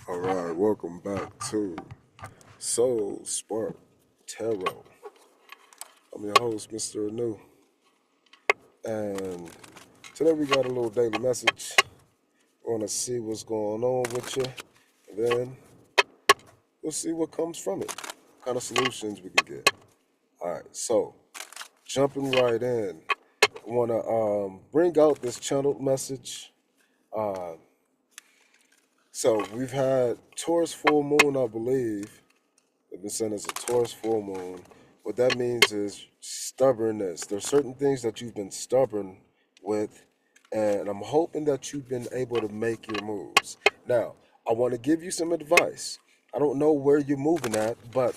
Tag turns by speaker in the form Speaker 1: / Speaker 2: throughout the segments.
Speaker 1: All right, welcome back to Soul Spark Tarot. I'm your host, Mr. Anu, and today we got a little daily message. We want to see what's going on with you, and then we'll see what comes from it, what kind of solutions we can get. All right, so jumping right in, I want to bring out this channeled message. Uh, so we've had Taurus full moon, I believe. They've been sent as a Taurus full moon. What that means is stubbornness. There's certain things that you've been stubborn with, and I'm hoping that you've been able to make your moves. Now, I want to give you some advice. I don't know where you're moving at, but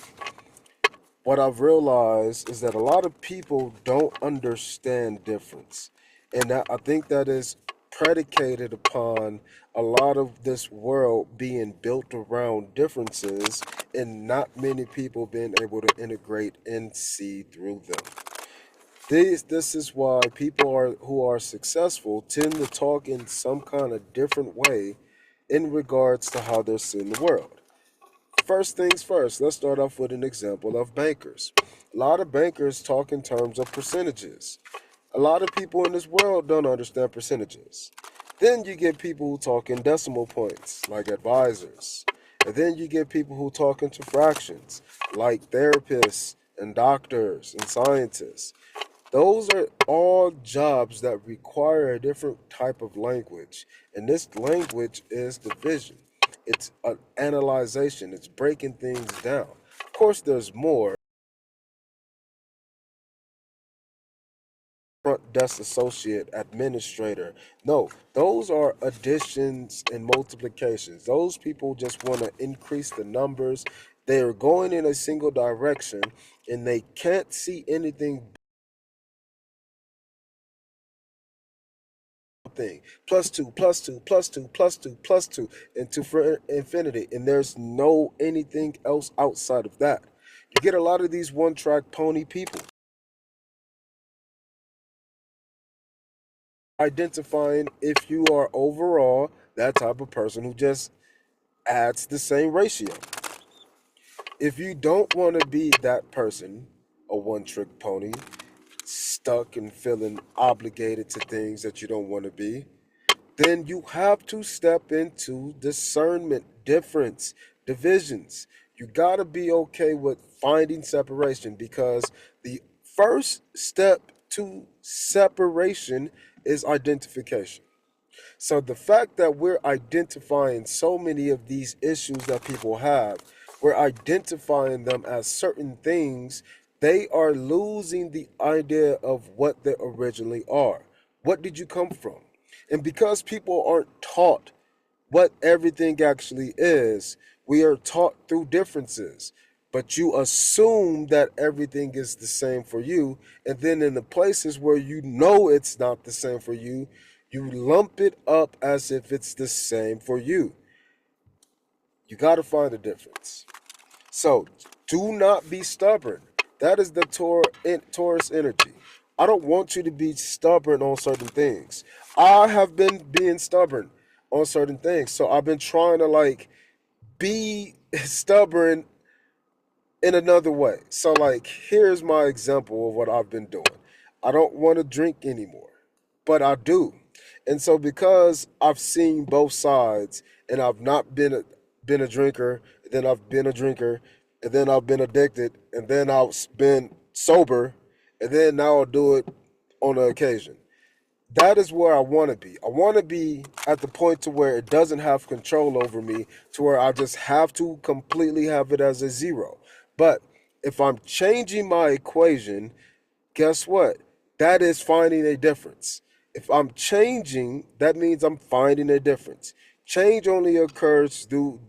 Speaker 1: what I've realized is that a lot of people don't understand difference. And I think that is predicated upon a lot of this world being built around differences and not many people being able to integrate and see through them. This is why people who are successful tend to talk in some kind of different way in regards to how they're seeing the world. First things first, let's start off with an example of bankers. A lot of bankers talk in terms of percentages. A lot of people in this world don't understand percentages. Then you get people who talk in decimal points, like advisors. And then you get people who talk into fractions, like therapists and doctors and scientists. Those are all jobs that require a different type of language. And this language is division. It's an analyzation. It's breaking things down. Of course, there's more. Front desk associate, administrator. No, those are additions and multiplications. Those people just want to increase the numbers. They are going in a single direction and they can't see anything thing. Plus two, plus two, plus two, plus two, plus two, into for infinity. And there's no anything else outside of that. You get a lot of these one-track pony people identifying if you are overall that type of person who just adds the same ratio. If you don't want to be that person, a one-trick pony, stuck and feeling obligated to things that you don't want to be, then you have to step into discernment, difference, divisions. You got to be okay with finding separation because the first step to separation is identification. So the fact that we're identifying so many of these issues that people have, we're identifying them as certain things, they are losing the idea of what they originally are. What did you come from? And because people aren't taught what everything actually is, we are taught through differences. But you assume that everything is the same for you. And then in the places where you know it's not the same for you, you lump it up as if it's the same for you. You got to find a difference. So do not be stubborn. That is the Taurus energy. I don't want you to be stubborn on certain things. I have been being stubborn on certain things. So I've been trying to be stubborn in another way. So here's my example of what I've been doing. I don't want to drink anymore, but I do. And so because I've seen both sides and I've not been a drinker, then I've been a drinker, and then I've been addicted, and then I've been sober, and then now I'll do it on an occasion. That is where I want to be. I want to be at the point to where it doesn't have control over me, to where I just have to completely have it as a zero. But if I'm changing my equation, guess what? That is finding a difference. If I'm changing, that means I'm finding a difference. Change only occurs through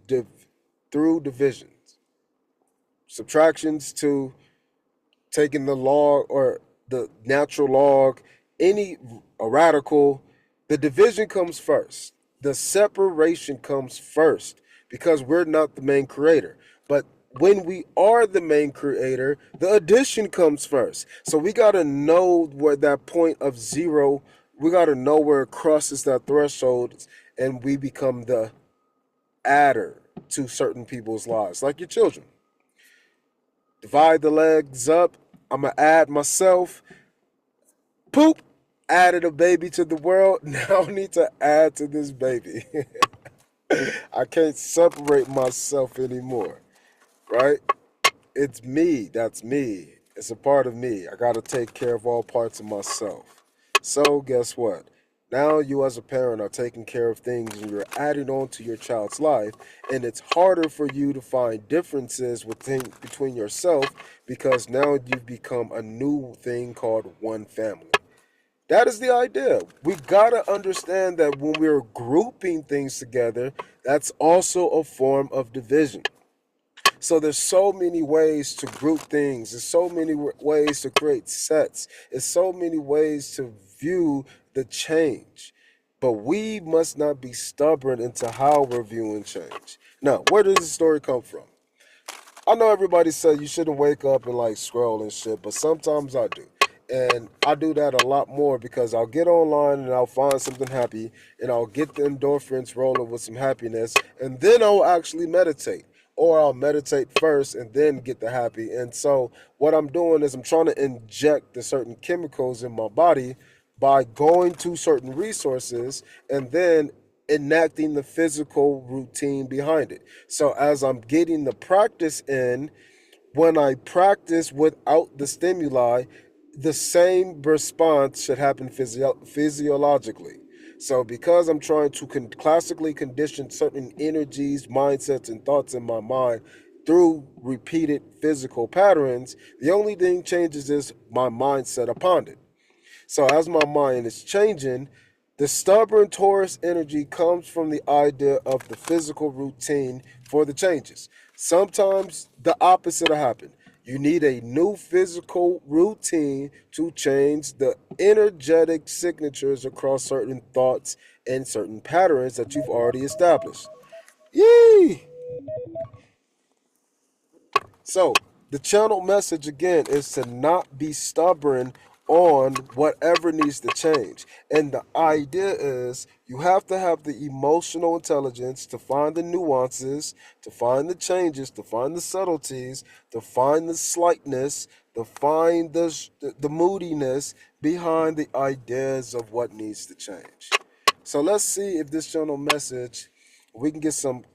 Speaker 1: divisions, subtractions to taking the log or the natural log, any a radical, the division comes first. The separation comes first because we're not the main creator. But when we are the main creator, the addition comes first. So we got to know where that point of zero, we got to know where it crosses that threshold and we become the adder. to certain people's lives, like your children. Divide the legs up. I'm going to add myself. Poop. Added a baby to the world. Now I need to add to this baby. I can't separate myself anymore, right? It's me. That's me. It's a part of me. I got to take care of all parts of myself. So, guess what? Now you, as a parent, are taking care of things and you're adding on to your child's life. And it's harder for you to find differences between yourself because now you've become a new thing called one family. That is the idea. We gotta understand that when we're grouping things together, that's also a form of division. So there's so many ways to group things. There's so many ways to create sets. There's so many ways to view the change. But we must not be stubborn into how we're viewing change. Now, where does the story come from? I know everybody said you shouldn't wake up and like scroll and shit, but sometimes I do. And I do that a lot more because I'll get online and I'll find something happy and I'll get the endorphins rolling with some happiness and then I'll actually meditate. Or I'll meditate first and then get the happy. And so what I'm doing is I'm trying to inject the certain chemicals in my body by going to certain resources and then enacting the physical routine behind it. So as I'm getting the practice in, when I practice without the stimuli, the same response should happen physiologically. So, because I'm trying to classically condition certain energies, mindsets, and thoughts in my mind through repeated physical patterns, the only thing changes is my mindset upon it. So as my mind is changing, the stubborn Taurus energy comes from the idea of the physical routine for the changes. Sometimes the opposite will happen. You need a new physical routine to change the energetic signatures across certain thoughts and certain patterns that you've already established. Yee! So, the channel message again is to not be stubborn on whatever needs to change. And the idea is you have to have the emotional intelligence to find the nuances, to find the changes, to find the subtleties, to find the slightness, to find the moodiness behind the ideas of what needs to change. So let's see if this channel message, we can get some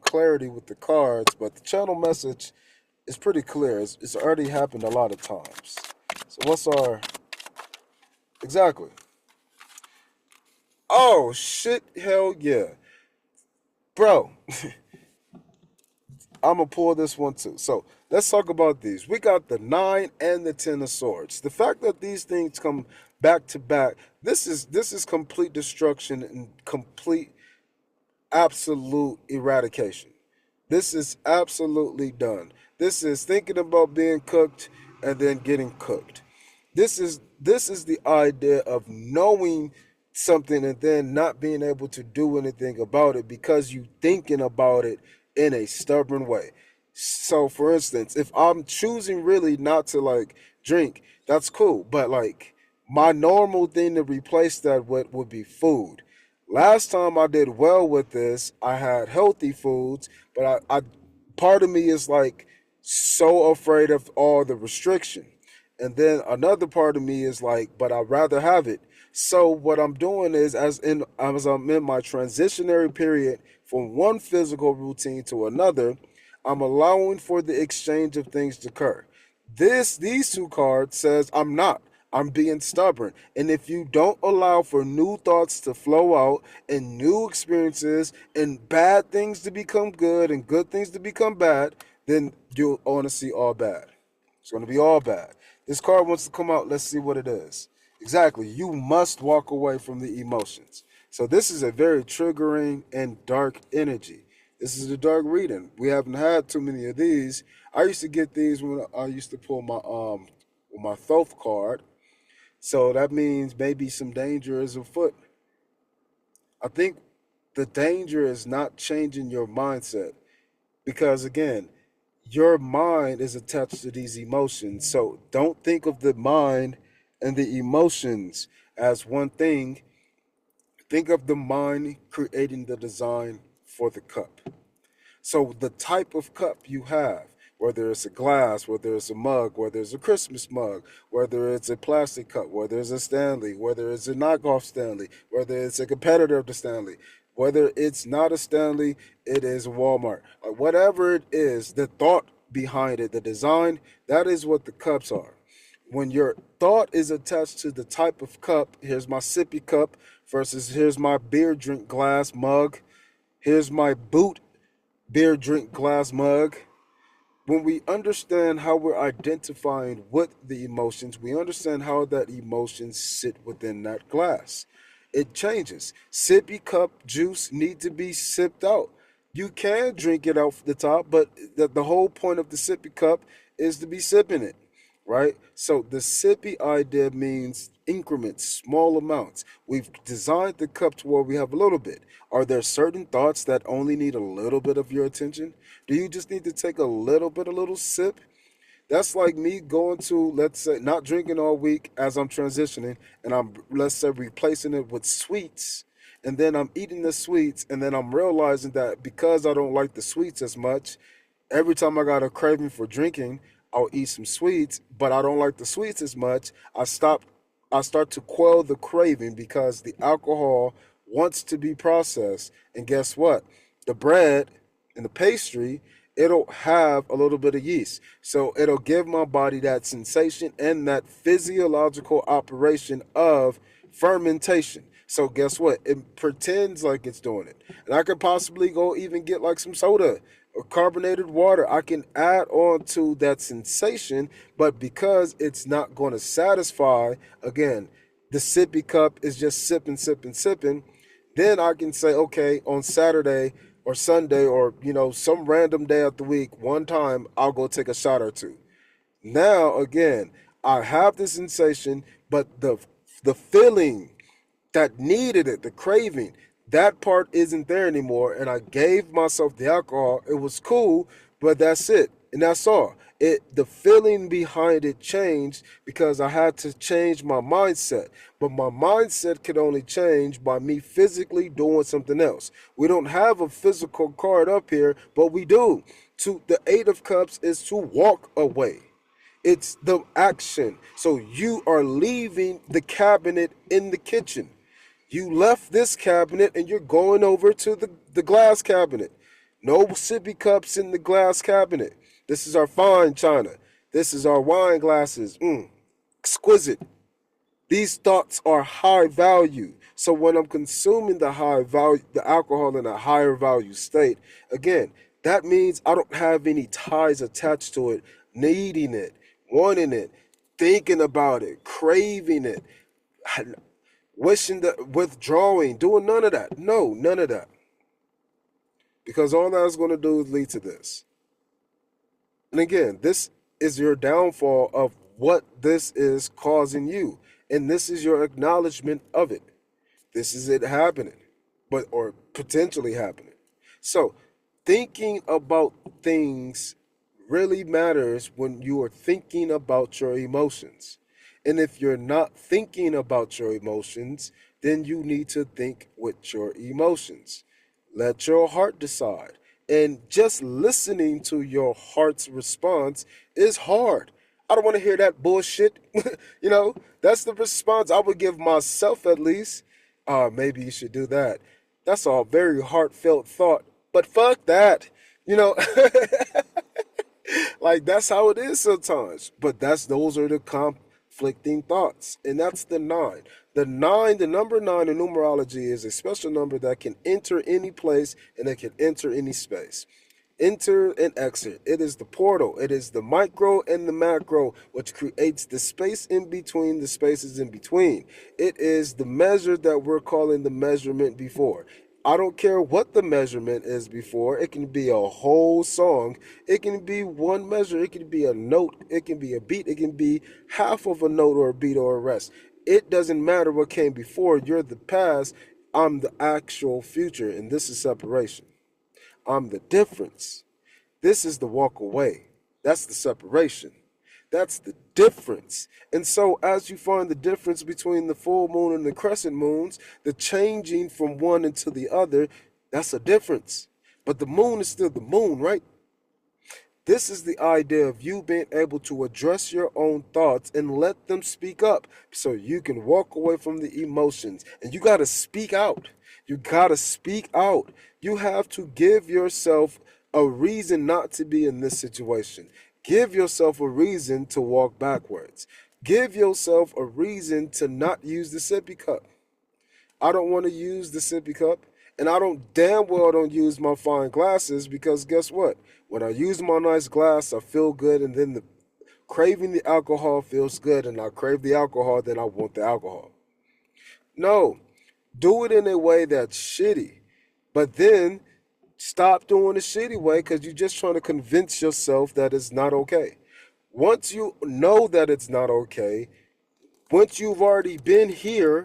Speaker 1: clarity with the cards, but the channel message is pretty clear. It's already happened a lot of times. So what's our exactly? Oh shit! Hell yeah, bro. I'm gonna pull this one too. So let's talk about these. We got the 9 and the 10 of swords. The fact that these things come back to back, this is complete destruction and complete absolute eradication. This is absolutely done. This is thinking about being cooked and then getting cooked. This is the idea of knowing something and then not being able to do anything about it because you thinking about it in a stubborn way. So for instance, if I'm choosing really not to like drink, that's cool. But like my normal thing to replace that with would be food. Last time I did well with this, I had healthy foods, but I part of me is like so afraid of all the restriction. And then another part of me is like, but I'd rather have it. So what I'm doing is as I'm in my transitionary period from one physical routine to another, I'm allowing for the exchange of things to occur. These two cards says I'm not. I'm being stubborn. And if you don't allow for new thoughts to flow out and new experiences and bad things to become good and good things to become bad, then you'll want to see all bad. It's going to be all bad. This card wants to come out. Let's see what it is. Exactly. You must walk away from the emotions. So this is a very triggering and dark energy. This is a dark reading. We haven't had too many of these. I used to get these when I used to pull my Thoth card. So that means maybe some danger is afoot. I think the danger is not changing your mindset because again, your mind is attached to these emotions. So don't think of the mind and the emotions as one thing. Think of the mind creating the design for the cup. So the type of cup you have, whether it's a glass, whether it's a mug, whether it's a Christmas mug, whether it's a plastic cup, whether it's a Stanley, whether it's a knockoff Stanley, whether it's a competitor of the Stanley, whether it's not a Stanley, it is Walmart. Whatever it is, the thought behind it, the design, that is what the cups are. When your thought is attached to the type of cup, here's my sippy cup versus here's my beer drink glass mug, here's my boot beer drink glass mug. When we understand how we're identifying with the emotions, we understand how that emotions sit within that glass. It changes. Sippy cup juice need to be sipped out. You can drink it out the top, but the whole point of the sippy cup is to be sipping it, right? So the sippy idea means increments, small amounts. We've designed the cup to where we have a little bit. Are there certain thoughts that only need a little bit of your attention? Do you just need to take a little bit, a little sip? That's like me going to, let's say, not drinking all week as I'm transitioning, and I'm, let's say, replacing it with sweets. And then I'm eating the sweets, and then I'm realizing that because I don't like the sweets as much, every time I got a craving for drinking, I'll eat some sweets, but I don't like the sweets as much. I start to quell the craving because the alcohol wants to be processed. And guess what? The bread and the pastry, it'll have a little bit of yeast. So it'll give my body that sensation and that physiological operation of fermentation. So guess what? It pretends like it's doing it. And I could possibly go even get like some soda or carbonated water. I can add on to that sensation, but because it's not going to satisfy, again, the sippy cup is just sipping, sipping, sipping. Then I can say, okay, on Saturday or Sunday or, some random day of the week, one time I'll go take a shot or two. Now, again, I have the sensation, but the feeling that needed it, the craving, that part isn't there anymore. And I gave myself the alcohol. It was cool, but that's it. And that's all. The feeling behind it changed because I had to change my mindset. But my mindset could only change by me physically doing something else. We don't have a physical card up here, but we do. To the Eight of Cups is to walk away. It's the action. So you are leaving the cabinet in the kitchen. You left this cabinet and you're going over to the glass cabinet. No sippy cups in the glass cabinet. This is our fine china. This is our wine glasses. Exquisite. These thoughts are high value. So when I'm consuming the high value, the alcohol in a higher value state, again, that means I don't have any ties attached to it, needing it, wanting it, thinking about it, craving it, wishing that, withdrawing, doing none of that. No, none of that. Because all that's going to do is lead to this. And again, this is your downfall of what this is causing you. And this is your acknowledgement of it. This is it happening, but or potentially happening. So thinking about things really matters when you are thinking about your emotions. And if you're not thinking about your emotions, then you need to think with your emotions. Let your heart decide. And just listening to your heart's response is hard. I don't want to hear that bullshit. That's the response I would give myself at least. Maybe you should do that. That's a very heartfelt thought. But fuck that. You know, like that's how it is sometimes. But those are the conflicting thoughts. And that's the nine. The number nine in numerology is a special number that can enter any place and it can enter any space. Enter and exit. It is the portal. It is the micro and the macro, which creates the space in between the spaces in between. It is the measure that we're calling the measurement before. I don't care what the measurement is before. It can be a whole song. It can be one measure. It can be a note. It can be a beat. It can be half of a note or a beat or a rest. It doesn't matter what came before. You're the past. I'm the actual future. And this is separation. I'm the difference. This is the walk away. That's the separation. That's the difference. And so as you find the difference between the full moon and the crescent moons, the changing from one into the other, That's a difference. But the moon is still the moon, right? This is the idea of you being able to address your own thoughts and let them speak up so you can walk away from the emotions. And you got to speak out. You got to speak out. You have to give yourself a reason not to be in this situation. Give yourself a reason to walk backwards. Give yourself a reason to not use the sippy cup. I don't want to use the sippy cup, and I don't damn well don't use my fine glasses because guess what? When I use my nice glass, I feel good, and then the craving the alcohol feels good, and I crave the alcohol, then I want the alcohol. No, do it in a way that's shitty, but then stop doing the shitty way because you're just trying to convince yourself that it's not okay. Once you know that it's not okay, once you've already been here,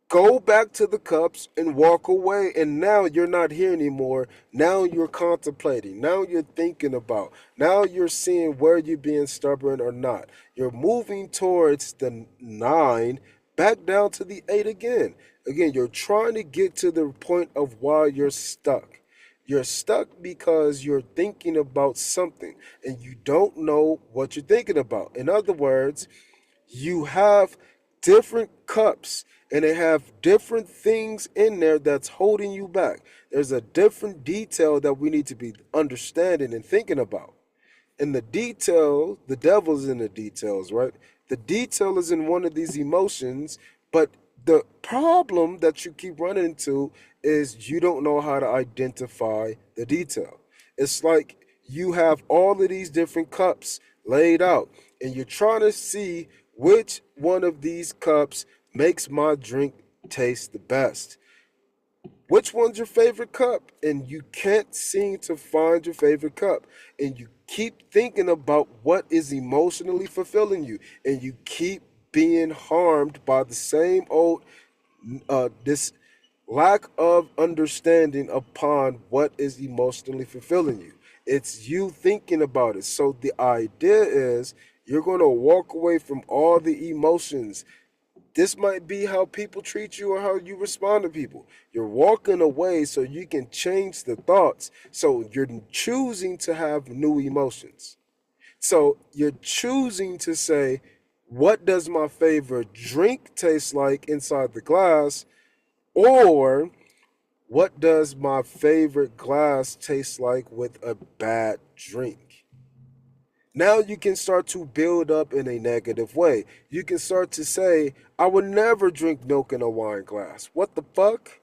Speaker 1: go back to the cups and walk away. And now you're not here anymore. Now you're contemplating. Now you're thinking about. Now you're seeing where you're being stubborn or not. You're moving towards the 9, back down to the 8 again. Again, you're trying to get to the point of why you're stuck. You're stuck because you're thinking about something and you don't know what you're thinking about. In other words, you have different cups and they have different things in there that's holding you back. There's a different detail that we need to be understanding and thinking about. And the detail, the devil's in the details, right? The detail is in one of these emotions, but the problem that you keep running into is you don't know how to identify the detail. It's like you have all of these different cups laid out, and you're trying to see which one of these cups makes my drink taste the best. Which one's your favorite cup? And you can't seem to find your favorite cup. And you keep thinking about what is emotionally fulfilling you. And you keep being harmed by the same old this lack of understanding upon what is emotionally fulfilling you. It's you thinking about it. So the idea is you're going to walk away from all the emotions. This might be how people treat you or how you respond to people. You're walking away so you can change the thoughts. So you're choosing to have new emotions. So you're choosing to say, what does my favorite drink taste like inside the glass? Or what does my favorite glass taste like with a bad drink? Now you can start to build up in a negative way. You can start to say, I would never drink milk in a wine glass. What the fuck?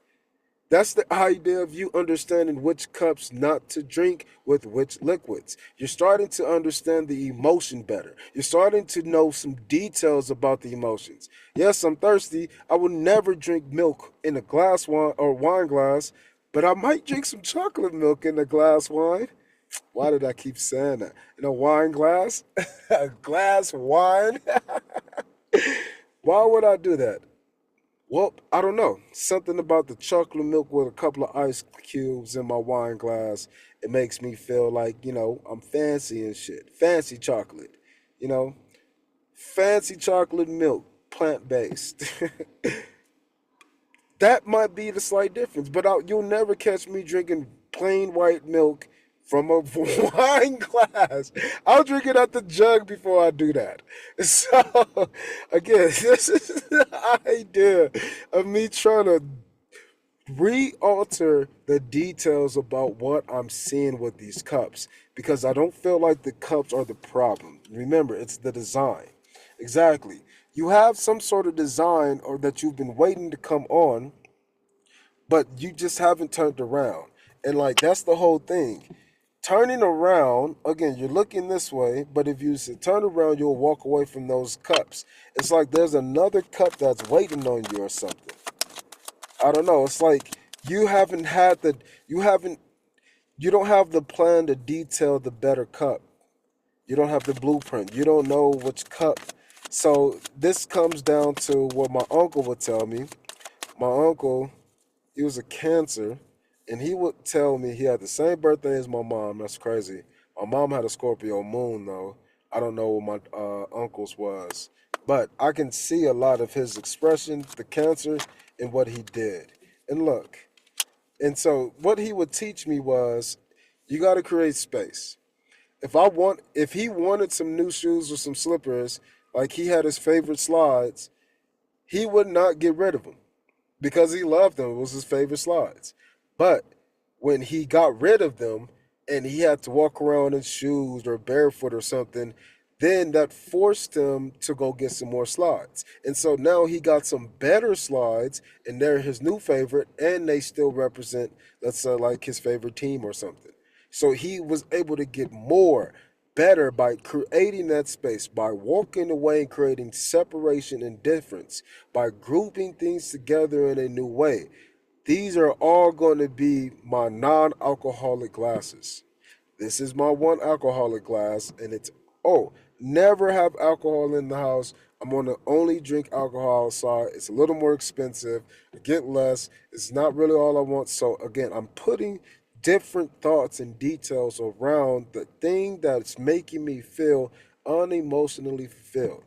Speaker 1: That's the idea of you understanding which cups not to drink with which liquids. You're starting to understand the emotion better. You're starting to know some details about the emotions. Yes, I'm thirsty. I will never drink milk in a glass wine or wine glass, but I might drink some chocolate milk in a glass wine. Why did I keep saying that? In a wine glass? A glass wine? Why would I do that? Well, I don't know. Something about the chocolate milk with a couple of ice cubes in my wine glass. It makes me feel like, I'm fancy and shit. Fancy chocolate. You know, fancy chocolate milk, plant based. That might be the slight difference, but you'll never catch me drinking plain white milk from a wine glass. I'll drink it out the jug before I do that. So, again, this is the idea of me trying to re-alter the details about what I'm seeing with these cups because I don't feel like the cups are the problem. Remember, it's the design. Exactly. You have some sort of design or that you've been waiting to come on, but you just haven't turned around. And like that's the whole thing. Turning around, again, you're looking this way, but if you turn around, you'll walk away from those cups. It's like there's another cup that's waiting on you or something. I don't know. It's like you haven't had the you don't have the plan to detail the better cup. You don't have the blueprint. You don't know which cup. So this comes down to what my uncle would tell me. My uncle, he was a Cancer, and he would tell me he had the same birthday as my mom. That's crazy. My mom had a Scorpio moon though. I don't know what my uncle's was, but I can see a lot of his expression, the Cancer, and what he did. And look, And so what he would teach me was you got to create space. If he wanted some new shoes or some slippers, like he had his favorite slides, he would not get rid of them because he loved them. It was his favorite slides. But when he got rid of them and he had to walk around in shoes or barefoot or something, then that forced him to go get some more slides. And so now he got some better slides and they're his new favorite and they still represent, let's say, like his favorite team or something. So he was able to get more better by creating that space, by walking away and creating separation and difference, by grouping things together in a new way. These are all going to be my non alcoholic glasses. This is my one alcoholic glass, and it's, oh, never have alcohol in the house. I'm going to only drink alcohol outside. It's a little more expensive. I get less. It's not really all I want. So, again, I'm putting different thoughts and details around the thing that's making me feel unemotionally fulfilled.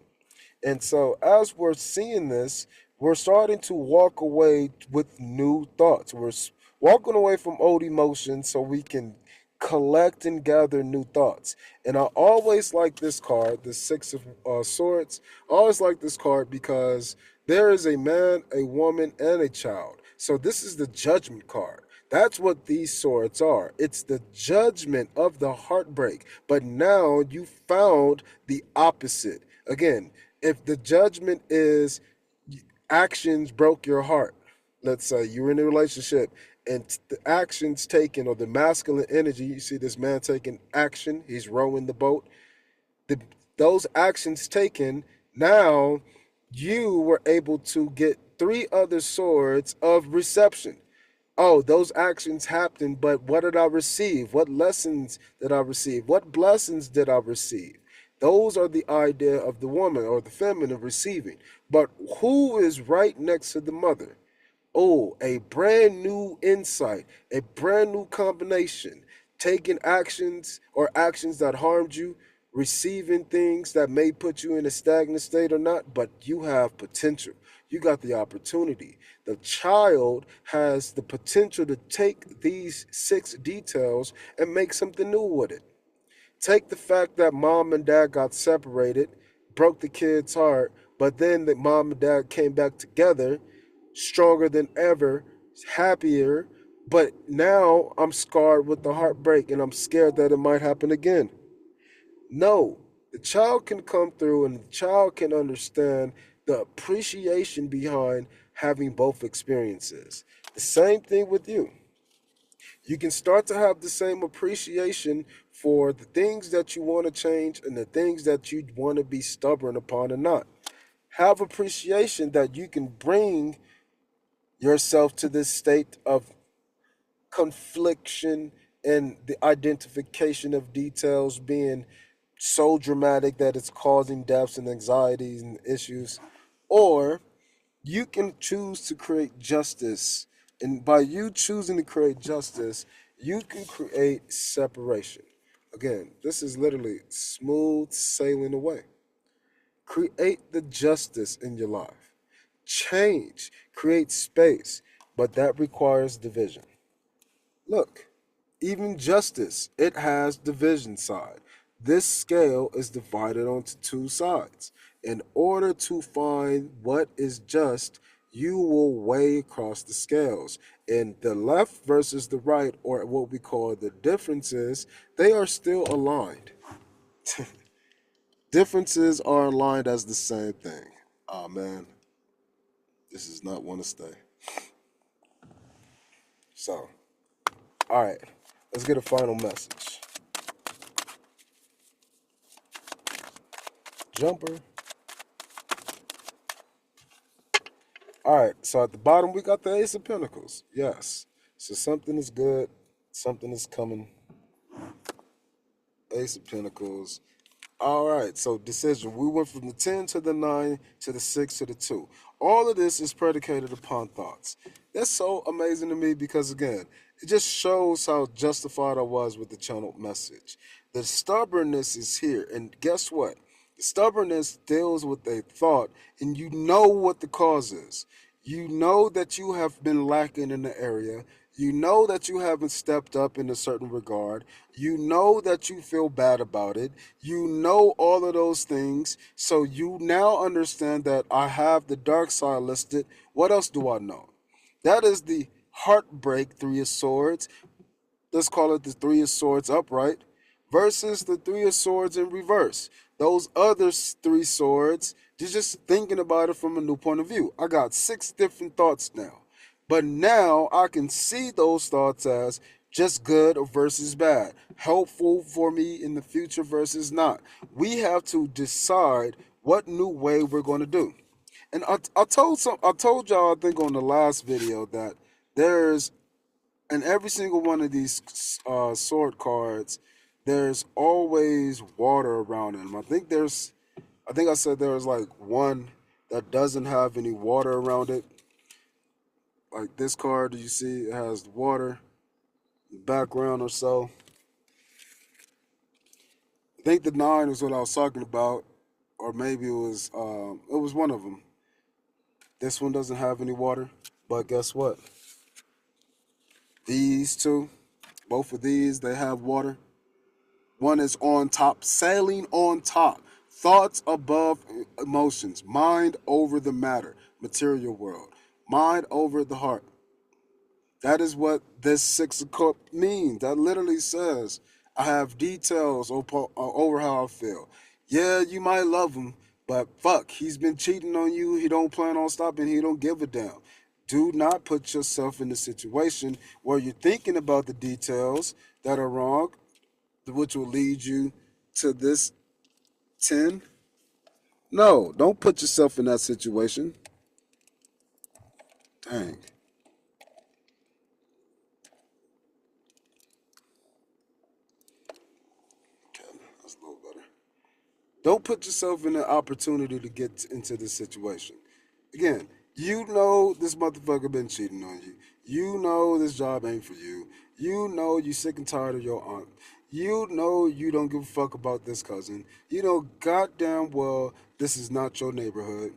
Speaker 1: And so, as we're seeing this, we're starting to walk away with new thoughts. Walking away from old emotions so we can collect and gather new thoughts. And I always like this card, the Six of Swords. I always like this card because there is a man, a woman, and a child. So, this is the judgment card. That's what these swords are. It's the judgment of the heartbreak. But now you found the opposite. Again, if the judgment is actions broke your heart, let's say you're in a relationship and the actions taken or the masculine energy, you see this man taking action, he's rowing the boat, the, those actions taken, now you were able to get three other swords of reception. Oh, those actions happened, but what did I receive? What lessons did I receive? What blessings did I receive? Those are the idea of the woman or the feminine receiving. But who is right next to the mother? Oh, a brand new insight, a brand new combination, taking actions or actions that harmed you, receiving things that may put you in a stagnant state or not, but you have potential. You got the opportunity. The child has the potential to take these six details and make something new with it. Take the fact that mom and dad got separated, broke the kid's heart, but then the mom and dad came back together, stronger than ever, happier. But now I'm scarred with the heartbreak and I'm scared that it might happen again. No, the child can come through and the child can understand the appreciation behind having both experiences. The same thing with you. You can start to have the same appreciation for the things that you want to change and the things that you want to be stubborn upon or not. Have appreciation that you can bring yourself to this state of confliction and the identification of details being so dramatic that it's causing deaths and anxieties and issues. Or you can choose to create justice. And by you choosing to create justice, you can create separation. Again, this is literally smooth sailing away. Create the justice in your life. Change, create space, but that requires division. Look, even justice, it has division side. This scale is divided onto two sides. In order to find what is just, you will weigh across the scales. And the left versus the right, or what we call the differences, they are still aligned. Differences are aligned as the same thing. Oh man, this is not want to stay. So, all right, let's get a final message. Jumper. All right, so at the bottom we got the Ace of Pentacles. Yes. So something is good, something is coming. Ace of Pentacles. All right, so decision. We went from the 10 to the 9 to the 6 to the 2. All of this is predicated upon thoughts. That's so amazing to me because, again, it just shows how justified I was with the channeled message. The stubbornness is here, and guess what? The stubbornness deals with a thought, and you know what the cause is. You know that you have been lacking in the area. You know that you haven't stepped up in a certain regard. You know that you feel bad about it. You know all of those things. So you now understand that I have the dark side listed. What else do I know? That is the heartbreak Three of Swords. Let's call it the Three of Swords upright versus the Three of Swords in reverse. Those other three swords, you're just thinking about it from a new point of view. I got six different thoughts now. But now I can see those thoughts as just good versus bad, helpful for me in the future versus not. We have to decide what new way we're going to do. And I told y'all I think on the last video that there's in every single one of these sword cards, there's always water around them. I think I said there was like one that doesn't have any water around it. Like this card, you see, it has water in the background or so. I think the nine is what I was talking about, or maybe it was one of them. This one doesn't have any water, but guess what? These two, both of these, they have water. One is on top, sailing on top. Thoughts above emotions. Mind over the matter. Material world. Mind over the heart. That is what this Six of Cups means. That literally says, I have details over how I feel. Yeah, you might love him, but fuck, he's been cheating on you. He don't plan on stopping. He don't give a damn. Do not put yourself in a situation where you're thinking about the details that are wrong, which will lead you to this 10. No, don't put yourself in that situation. Dang. Okay, that's a little better. Don't put yourself in an opportunity to get into this situation. Again, you know this motherfucker been cheating on you. You know this job ain't for you. You know you sick and tired of your aunt. You know you don't give a fuck about this cousin. You know goddamn well this is not your neighborhood.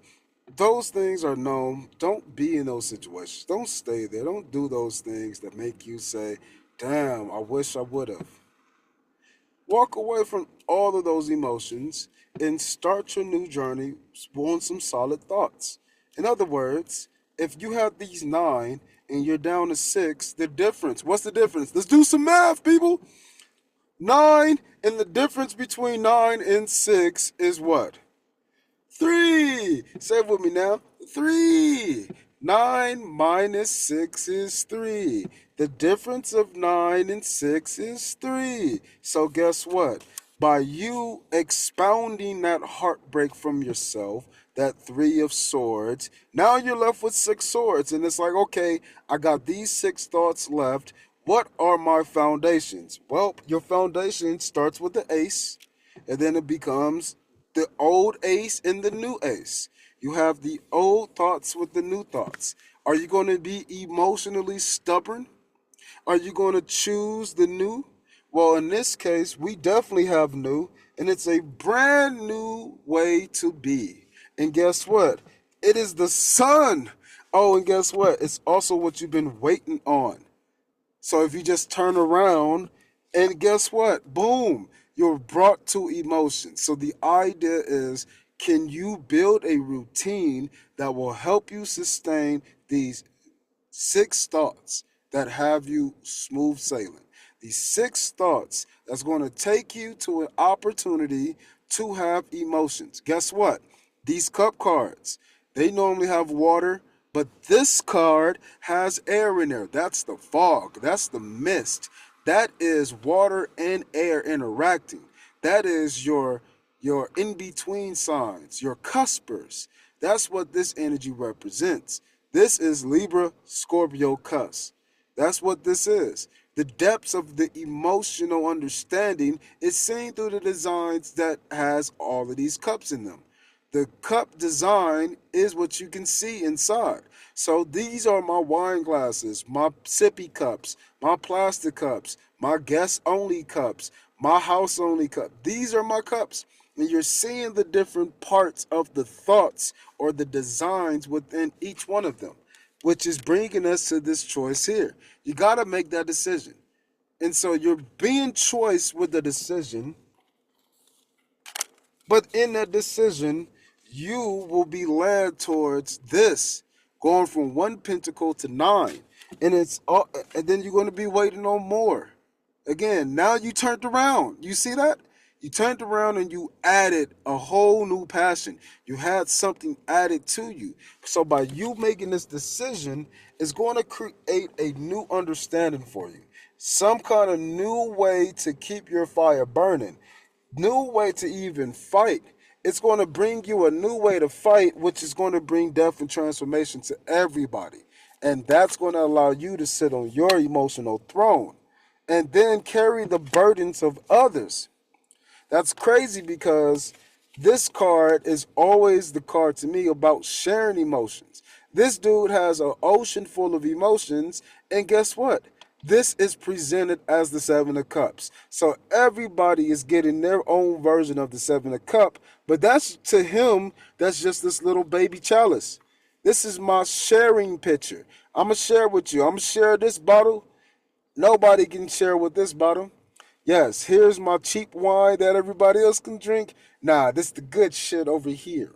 Speaker 1: Those things are known. Don't be in those situations. Don't stay there. Don't do those things that make you say, damn, I wish I would have. Walk away from all of those emotions and start your new journey on some solid thoughts. In other words, if you have these nine and you're down to six, the difference, what's the difference? Let's do some math, people. Nine, and the difference between nine and six is what? Three. Say it with me now. Three. Nine minus six is three. The difference of nine and six is three. So guess what? By you expounding that heartbreak from yourself, that three of swords, now you're left with six swords. And it's like, okay, I got these six thoughts left. What are my foundations? Well, your foundation starts with the ace, and then it becomes the old ace and the new ace. You have the old thoughts with the new thoughts. Are you going to be emotionally stubborn? Are you going to choose the new? Well, in this case, we definitely have new, and it's a brand new way to be. And guess what? It is the sun. Oh, and guess what? It's also what you've been waiting on. So if you just turn around and guess what? Boom, you're brought to emotion. So the idea is, can you build a routine that will help you sustain these six thoughts that have you smooth sailing? These six thoughts that's going to take you to an opportunity to have emotions. Guess what? These cup cards, they normally have water, but this card has air in there. That's the fog. That's the mist. That is water and air interacting. That is your in-between signs, your cuspers. That's what this energy represents. This is Libra Scorpio cusp. That's what this is. The depths of the emotional understanding is seen through the designs that has all of these cups in them. The cup design is what you can see inside. So these are my wine glasses, my sippy cups, my plastic cups, my guest only cups, my house only cup. These are my cups. And you're seeing the different parts of the thoughts or the designs within each one of them. which is bringing us to this choice here. You got to make that decision. And so you're being choice with the decision, but in that decision, you will be led towards this, going from one pentacle to nine. And and then you're going to be waiting on more. Again, now you turned around. You see that? You turned around and you added a whole new passion. You had something added to you. So by you making this decision, it's going to create a new understanding for you. Some kind of new way to keep your fire burning. New way to even fight. It's going to bring you a new way to fight, which is going to bring death and transformation to everybody. And that's going to allow you to sit on your emotional throne and then carry the burdens of others. That's crazy because this card is always the card to me about sharing emotions. This dude has an ocean full of emotions, and guess what? This is presented as the Seven of Cups. So everybody is getting their own version of the Seven of Cup, but that's to him, that's just this little baby chalice. This is my sharing picture. I'm going to share with you. I'm going to share this bottle. Nobody can share with this bottle. Yes, here's my cheap wine that everybody else can drink. Nah, this is the good shit over here.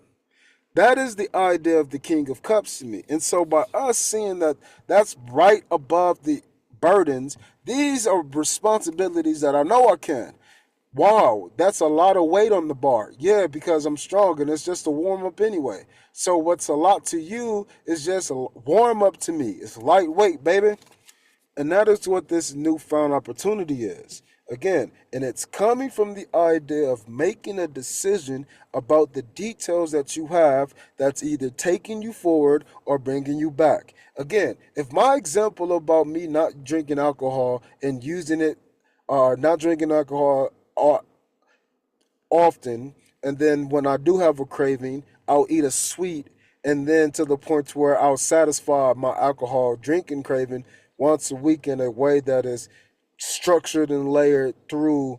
Speaker 1: That is the idea of the King of Cups to me. And so by us seeing that that's right above the burdens, these are responsibilities that I know I can. Wow, that's a lot of weight on the bar. Yeah, because I'm strong and it's just a warm up anyway. So what's a lot to you is just a warm up to me. It's lightweight, baby. And that is what this newfound opportunity is. Again, and it's coming from the idea of making a decision about the details that you have that's either taking you forward or bringing you back. Again, if my example about me not drinking alcohol and using it, not drinking alcohol often, and then when I do have a craving, I'll eat a sweet, and then to the point where I'll satisfy my alcohol drinking craving once a week in a way that is structured and layered through,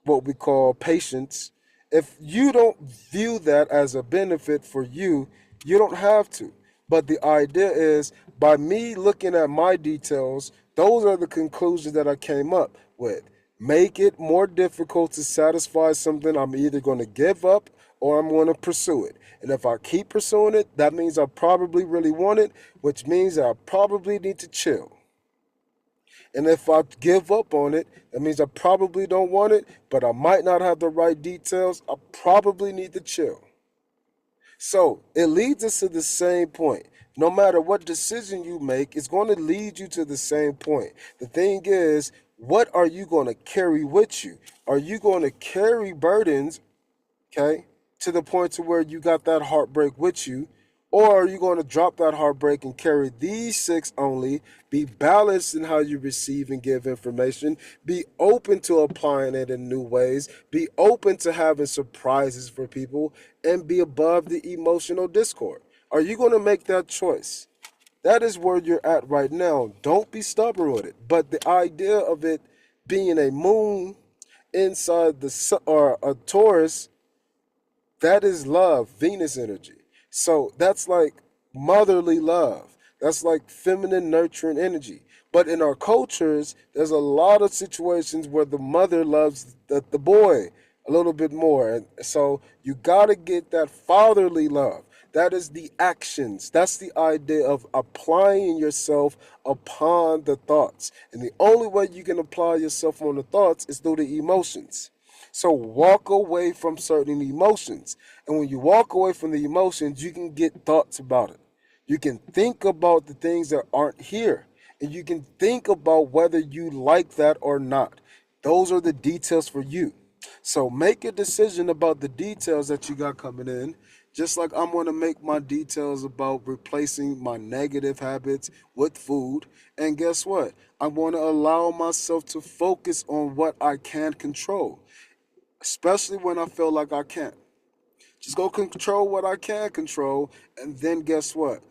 Speaker 1: what we call patience. If you don't view that as a benefit for you, you don't have to. But the idea is by me looking at my details, those are the conclusions that I came up with. Make it more difficult to satisfy something, I'm either going to give up or I'm going to pursue it. And if I keep pursuing it, that means I probably really want it, which means I probably need to chill. And if I give up on it, that means I probably don't want it, but I might not have the right details. I probably need to chill. So it leads us to the same point. No matter what decision you make, it's going to lead you to the same point. The thing is, what are you going to carry with you? Are you going to carry burdens, okay, to the point to where you got that heartbreak with you? Or are you going to drop that heartbreak and carry these six only? Be balanced in how you receive and give information. Be open to applying it in new ways. Be open to having surprises for people and be above the emotional discord. Are you going to make that choice? That is where you're at right now. Don't be stubborn with it. But the idea of it being a moon inside the sun, or a Taurus, that is love, Venus energy. So that's like motherly love. That's like feminine nurturing energy. But in our cultures, there's a lot of situations where the mother loves the boy a little bit more. And so you got to get that fatherly love. That is the actions. That's the idea of applying yourself upon the thoughts. And the only way you can apply yourself on the thoughts is through the emotions. So walk away from certain emotions. And when you walk away from the emotions, you can get thoughts about it. You can think about the things that aren't here. And you can think about whether you like that or not. Those are the details for you. So make a decision about the details that you got coming in. Just like I'm going to make my details about replacing my negative habits with food. And guess what? I'm going to allow myself to focus on what I can control, especially when I feel like I can't. Just go control what I can control, and then guess what?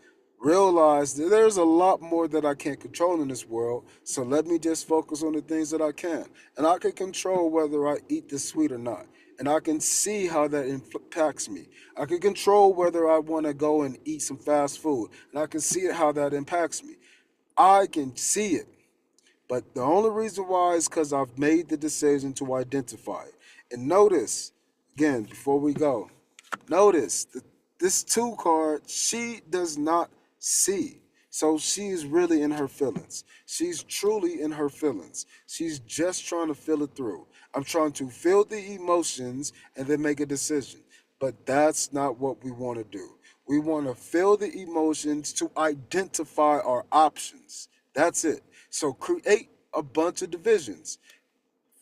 Speaker 1: Realize that there's a lot more that I can't control in this world, so let me just focus on the things that I can. And I can control whether I eat this sweet or not. and I can see how that impacts me. I can control whether I want to go and eat some fast food, and I can see how that impacts me. I can see it. But the only reason why is because I've made the decision to identify it. And notice, again, before we go, notice that this two card, she does not see. So she is really in her feelings. She's truly in her feelings. She's just trying to feel it through. I'm trying to feel the emotions and then make a decision. But that's not what we want to do. We want to feel the emotions to identify our options. That's it. So create a bunch of divisions.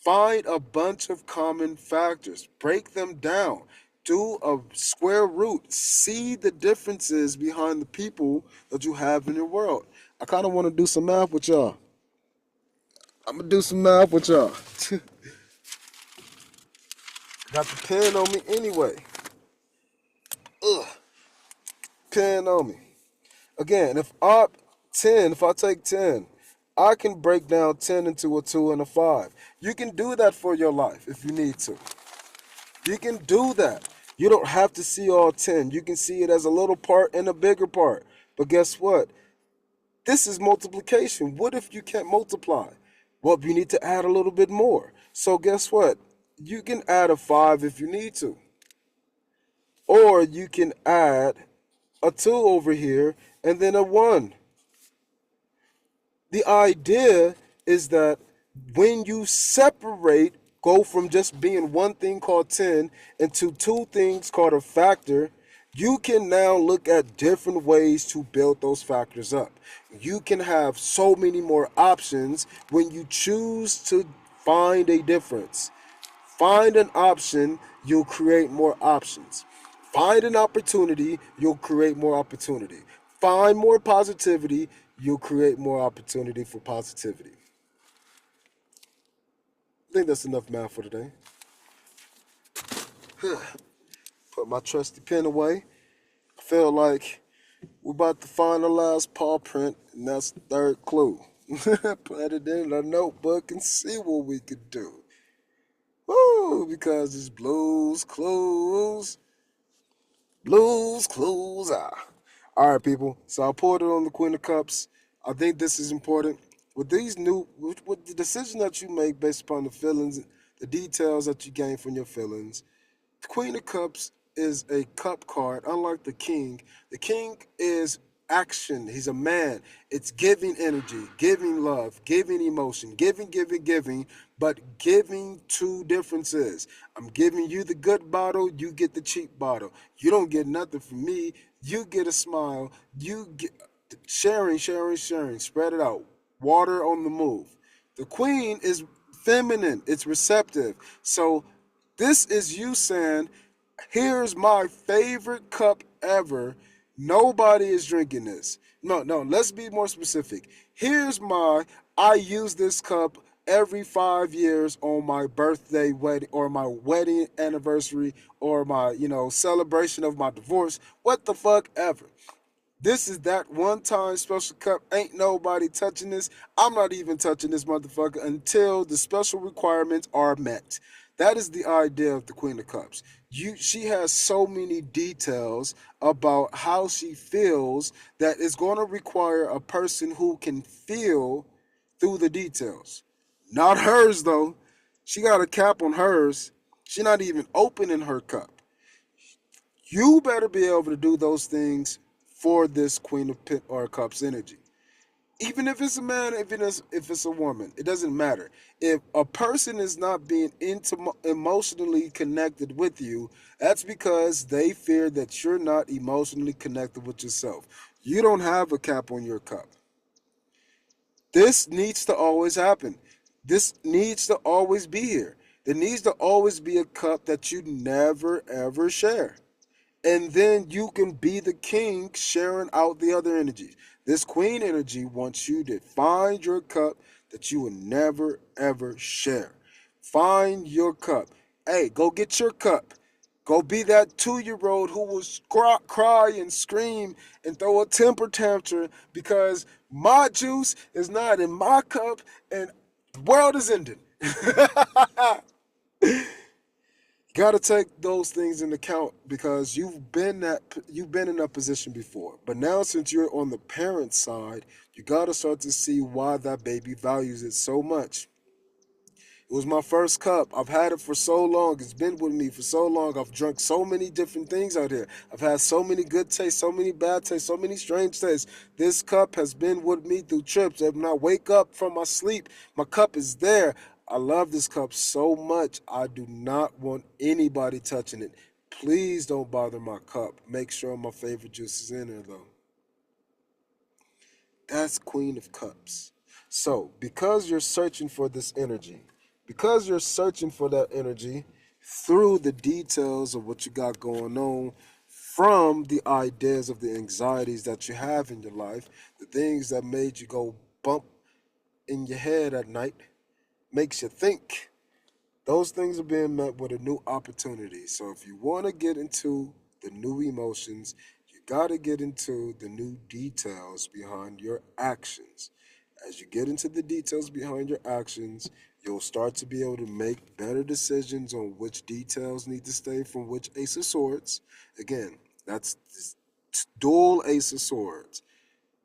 Speaker 1: Find a bunch of common factors, break them down, do a square root, see the differences behind the people that you have in your world. I kind of want to do some math with y'all. I'm going to do some math with y'all. Got the pen on me anyway. Ugh, pen on me. Again, if I take 10, I can break down 10 into a 2 and a 5. You can do that for your life if you need to. You can do that. You don't have to see all 10. You can see it as a little part and a bigger part. But guess what? This is multiplication. What if you can't multiply? Well, you need to add a little bit more. So guess what? You can add a 5 if you need to. Or you can add a 2 over here and then a 1. The idea is that when you separate, go from just being one thing called 10 into two things called a factor, you can now look at different ways to build those factors up. You can have so many more options when you choose to find a difference. Find an option, you'll create more options. Find an opportunity, you'll create more opportunity. Find more positivity, you'll create more opportunity for positivity. I think that's enough math for today. Put my trusty pen away. I feel like we're about to find the last paw print, and that's the third clue. Put it in a notebook and see what we could do. Woo! Because it's blues clues. Blues clues. All right, people. So I poured it on the Queen of Cups. I think this is important. With the decision that you make based upon the feelings, the details that you gain from your feelings, the Queen of Cups is a cup card, unlike the king is action. He's a man. It's giving energy, giving love, giving emotion, giving, but giving two differences. I'm giving you the good bottle, you get the cheap bottle. You don't get nothing from me. You get a smile. You get sharing. Spread it out. Water on the move. The queen is feminine. It's receptive. So this is you saying, here's my favorite cup ever. Nobody is drinking this. No, let's be more specific. I use this cup every 5 years on my birthday wedding or my wedding anniversary or my, celebration of my divorce. What the fuck ever. This is that one time special cup. Ain't nobody touching this. I'm not even touching this motherfucker until the special requirements are met. That is the idea of the Queen of Cups. She has so many details about how she feels that it's going to require a person who can feel through the details. Not hers though. She got a cap on hers. She's not even opening her cup. You better be able to do those things for this Queen of Cups energy. Even if it's a man, if it's a woman, it doesn't matter. If a person is not being emotionally connected with you, that's because they fear that you're not emotionally connected with yourself. You don't have a cap on your cup. This needs to always happen. This needs to always be here. There needs to always be a cup that you never ever share. And then you can be the king sharing out the other energies. This queen energy wants you to find your cup that you will never ever share. Find your cup. Hey, go get your cup. Go be that 2-year old who will cry and scream and throw a temper tantrum because my juice is not in my cup and the world is ending. You Got to take those things into account because you've been in that position before. But now, since you're on the parent side, you got to start to see why that baby values it so much. It was my first cup. I've had it for so long. It's been with me for so long. I've drunk so many different things out here. I've had so many good tastes, so many bad tastes, so many strange tastes. This cup has been with me through trips. When I wake up from my sleep, my cup is there. I love this cup so much. I do not want anybody touching it. Please don't bother my cup. Make sure my favorite juice is in there, though. That's Queen of Cups. So, because you're searching for this energy, because you're searching for that energy through the details of what you got going on, from the ideas of the anxieties that you have in your life, the things that made you go bump in your head at night, makes you think. Those things are being met with a new opportunity. So if you want to get into the new emotions, you got to get into the new details behind your actions. As you get into the details behind your actions, you'll start to be able to make better decisions on which details need to stay from which Ace of Swords. Again, that's this dual Ace of Swords.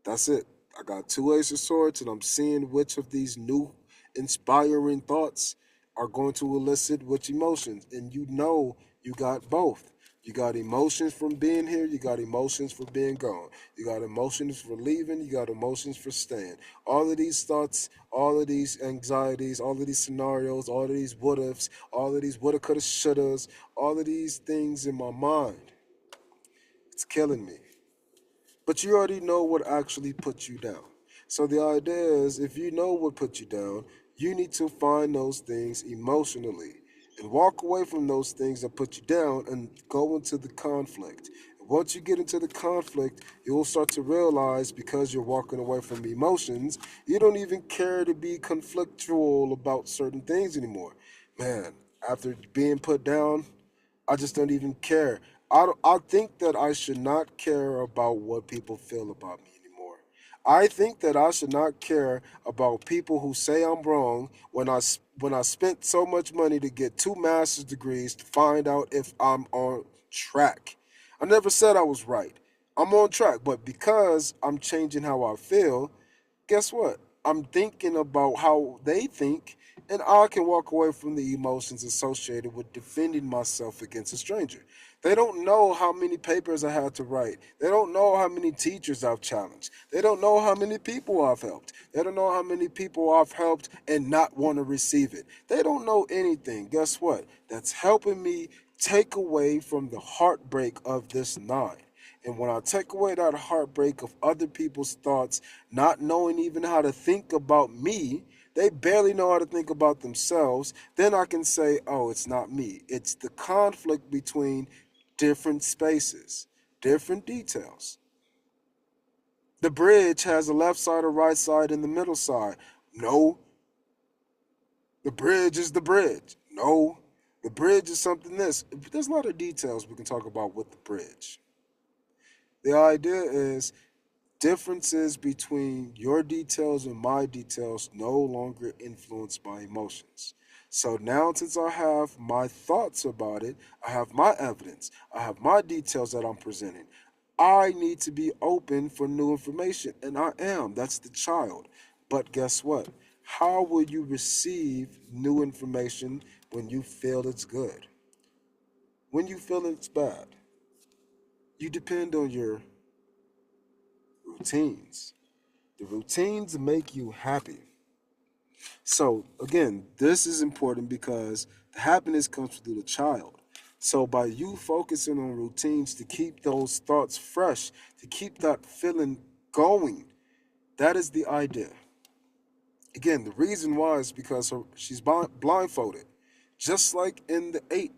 Speaker 1: That's it. I got two Ace of Swords, and I'm seeing which of these new inspiring thoughts are going to elicit which emotions. And you know you got both. You got emotions from being here, you got emotions for being gone. You got emotions for leaving, you got emotions for staying. All of these thoughts, all of these anxieties, all of these scenarios, all of these what ifs, all of these woulda, coulda, shouldas, all of these things in my mind, it's killing me. But you already know what actually puts you down. So the idea is if you know what put you down, you need to find those things emotionally and walk away from those things that put you down and go into the conflict. And once you get into the conflict, you'll start to realize because you're walking away from emotions, you don't even care to be conflictual about certain things anymore. Man, after being put down, I just don't even care. I think that I should not care about what people feel about me anymore. I think that I should not care about people who say I'm wrong when I spent so much money to get two master's degrees to find out if I'm on track. I never said I was right. I'm on track, but because I'm changing how I feel, guess what? I'm thinking about how they think, and I can walk away from the emotions associated with defending myself against a stranger. They don't know how many papers I had to write. They don't know how many teachers I've challenged. They don't know how many people I've helped. They don't know how many people I've helped and not want to receive it. They don't know anything. Guess what? That's helping me take away from the heartbreak of this nine. And when I take away that heartbreak of other people's thoughts, not knowing even how to think about me, they barely know how to think about themselves, then I can say, oh, it's not me. It's the conflict between different spaces, different details. The bridge has a left side, a right side, and the middle side. No, the bridge is the bridge. No, the bridge is something this. There's a lot of details we can talk about with the bridge. The idea is differences between your details and my details no longer influence my emotions. So now, since I have my thoughts about it, I have my evidence, I have my details that I'm presenting. I need to be open for new information, and I am. That's the child. But guess what? How will you receive new information when you feel it's good? When you feel it's bad? You depend on your routines. The routines make you happy. So again, this is important because the happiness comes through the child. So by you focusing on routines to keep those thoughts fresh, to keep that feeling going, that is the idea. Again, the reason why is because she's blindfolded, just like in the eight,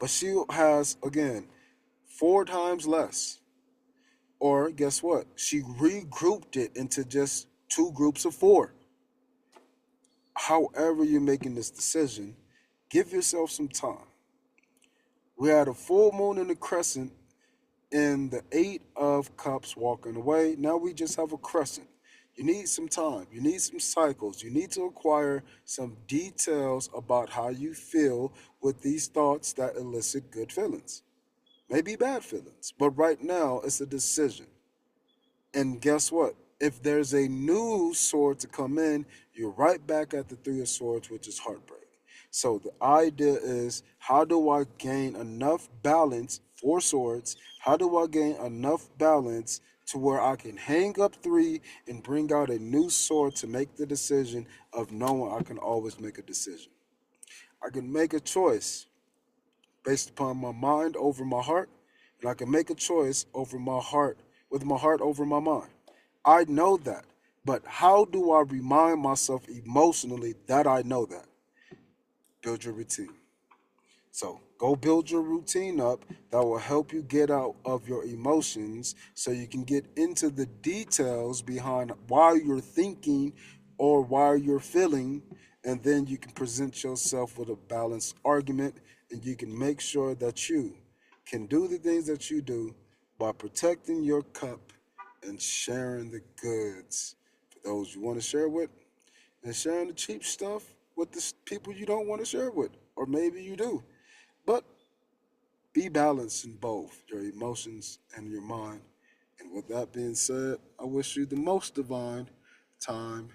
Speaker 1: but she has again 4 times less. Or guess what? She regrouped it into just two groups of four. However you're making this decision, give yourself some time. We had a full moon in the crescent and the Eight of Cups walking away. Now we just have a crescent. You need some time. You need some cycles. You need to acquire some details about how you feel with these thoughts that elicit good feelings, maybe bad feelings. But right now, it's a decision. And guess what? If there's a new sword to come in, you're right back at the Three of Swords, which is heartbreak. So the idea is, how do I gain enough balance, four swords? How do I gain enough balance to where I can hang up three and bring out a new sword to make the decision of knowing I can always make a decision? I can make a choice based upon my mind over my heart, and I can make a choice over my heart, with my heart over my mind. I know that. But how do I remind myself emotionally that I know that? Build your routine. So go build your routine up that will help you get out of your emotions so you can get into the details behind why you're thinking or why you're feeling. And then you can present yourself with a balanced argument, and you can make sure that you can do the things that you do by protecting your cup and sharing the goods for those you want to share with, and sharing the cheap stuff with the people you don't want to share with, or maybe you do. But be balanced in both your emotions and your mind. And with that being said, I wish you the most divine time